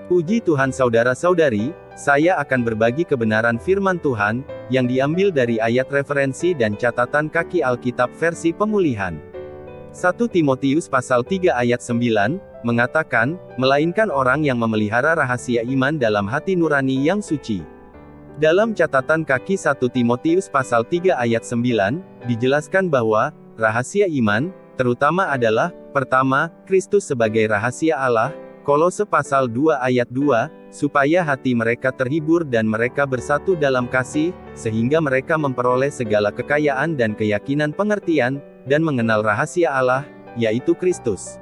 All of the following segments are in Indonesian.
Puji Tuhan saudara-saudari, saya akan berbagi kebenaran firman Tuhan, yang diambil dari ayat referensi dan catatan kaki Alkitab versi pemulihan. 1 Timotius pasal 3 ayat 9, mengatakan, melainkan orang yang memelihara rahasia iman dalam hati nurani yang suci. Dalam catatan kaki 1 Timotius pasal 3 ayat 9, dijelaskan bahwa, rahasia iman, terutama adalah, pertama, Kristus sebagai rahasia Allah, Kolose pasal 2 ayat 2, supaya hati mereka terhibur dan mereka bersatu dalam kasih, sehingga mereka memperoleh segala kekayaan dan keyakinan pengertian, dan mengenal rahasia Allah, yaitu Kristus.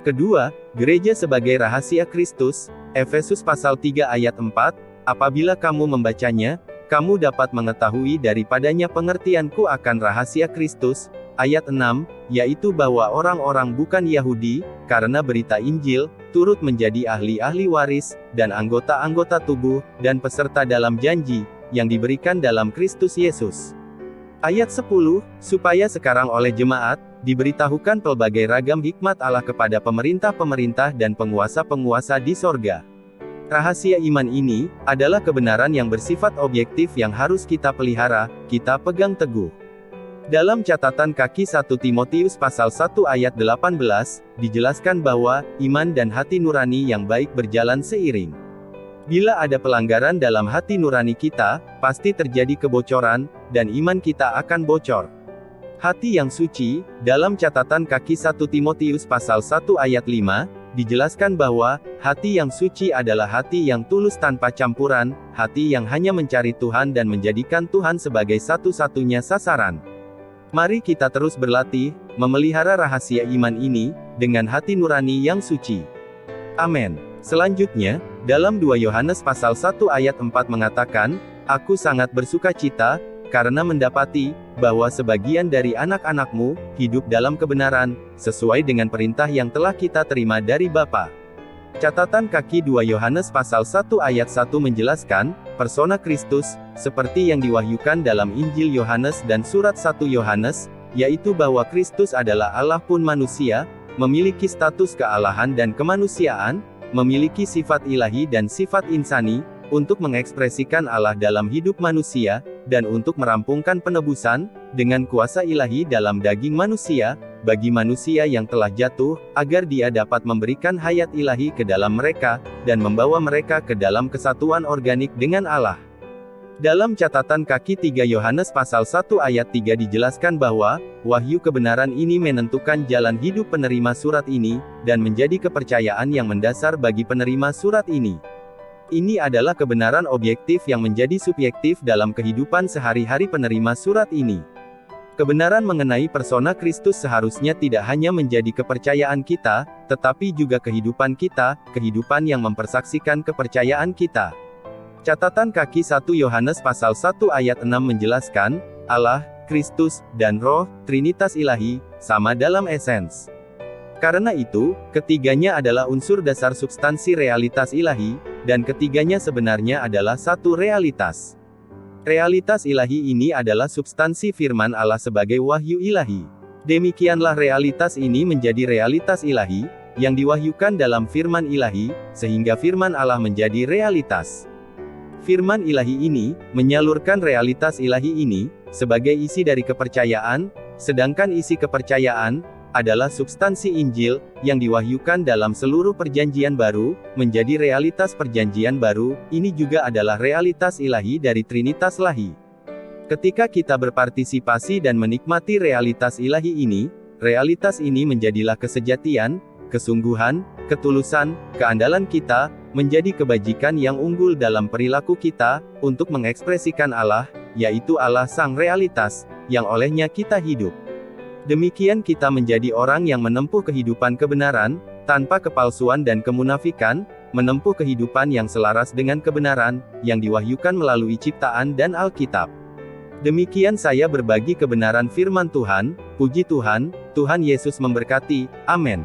Kedua, gereja sebagai rahasia Kristus, Efesus pasal 3 ayat 4, apabila kamu membacanya, kamu dapat mengetahui daripadanya pengertianku akan rahasia Kristus, ayat 6, yaitu bahwa orang-orang bukan Yahudi, karena berita Injil, turut menjadi ahli-ahli waris, dan anggota-anggota tubuh, dan peserta dalam janji, yang diberikan dalam Kristus Yesus. Ayat 10, supaya sekarang oleh jemaat, diberitahukan pelbagai ragam hikmat Allah kepada pemerintah-pemerintah dan penguasa-penguasa di sorga. Rahasia iman ini, adalah kebenaran yang bersifat objektif yang harus kita pelihara, kita pegang teguh. Dalam catatan kaki 1 Timotius pasal 1 ayat 18, dijelaskan bahwa, iman dan hati nurani yang baik berjalan seiring. Bila ada pelanggaran dalam hati nurani kita, pasti terjadi kebocoran, dan iman kita akan bocor. Hati yang suci, dalam catatan kaki 1 Timotius pasal 1 ayat 5, dijelaskan bahwa, hati yang suci adalah hati yang tulus tanpa campuran, hati yang hanya mencari Tuhan dan menjadikan Tuhan sebagai satu-satunya sasaran. Mari kita terus berlatih, memelihara rahasia iman ini, dengan hati nurani yang suci. Amin. Selanjutnya, dalam 2 Yohanes pasal 1 ayat 4 mengatakan, aku sangat bersuka cita, karena mendapati, bahwa sebagian dari anak-anakmu, hidup dalam kebenaran, sesuai dengan perintah yang telah kita terima dari Bapa. Catatan kaki 2 Yohanes pasal 1 ayat 1 menjelaskan, persona Kristus, seperti yang diwahyukan dalam Injil Yohanes dan surat 1 Yohanes, yaitu bahwa Kristus adalah Allah pun manusia, memiliki status kealahan dan kemanusiaan, memiliki sifat ilahi dan sifat insani, untuk mengekspresikan Allah dalam hidup manusia, dan untuk merampungkan penebusan, dengan kuasa ilahi dalam daging manusia, bagi manusia yang telah jatuh, agar Dia dapat memberikan hayat ilahi ke dalam mereka, dan membawa mereka ke dalam kesatuan organik dengan Allah. Dalam catatan kaki 3 Yohanes pasal 1 ayat 3 dijelaskan bahwa, wahyu kebenaran ini menentukan jalan hidup penerima surat ini, dan menjadi kepercayaan yang mendasar bagi penerima surat ini. Ini adalah kebenaran objektif yang menjadi subjektif dalam kehidupan sehari-hari penerima surat ini. Kebenaran mengenai persona Kristus seharusnya tidak hanya menjadi kepercayaan kita, tetapi juga kehidupan kita, kehidupan yang mempersaksikan kepercayaan kita. Catatan kaki 1 Yohanes pasal 1 ayat 6 menjelaskan, Allah, Kristus, dan Roh, Trinitas Ilahi, sama dalam esens. Karena itu, ketiganya adalah unsur dasar substansi realitas ilahi, dan ketiganya sebenarnya adalah satu realitas. Realitas ilahi ini adalah substansi firman Allah sebagai wahyu ilahi. Demikianlah realitas ini menjadi realitas ilahi, yang diwahyukan dalam firman ilahi, sehingga firman Allah menjadi realitas. Firman ilahi ini, menyalurkan realitas ilahi ini, sebagai isi dari kepercayaan, sedangkan isi kepercayaan, adalah substansi Injil, yang diwahyukan dalam seluruh perjanjian baru, menjadi realitas perjanjian baru, ini juga adalah realitas ilahi dari Trinitas Lahi. Ketika kita berpartisipasi dan menikmati realitas ilahi ini, realitas ini menjadilah kesejatian, kesungguhan, ketulusan, keandalan kita, menjadi kebajikan yang unggul dalam perilaku kita, untuk mengekspresikan Allah, yaitu Allah Sang Realitas, yang olehnya kita hidup. Demikian kita menjadi orang yang menempuh kehidupan kebenaran, tanpa kepalsuan dan kemunafikan, menempuh kehidupan yang selaras dengan kebenaran, yang diwahyukan melalui ciptaan dan Alkitab. Demikian saya berbagi kebenaran firman Tuhan, puji Tuhan, Tuhan Yesus memberkati, amin.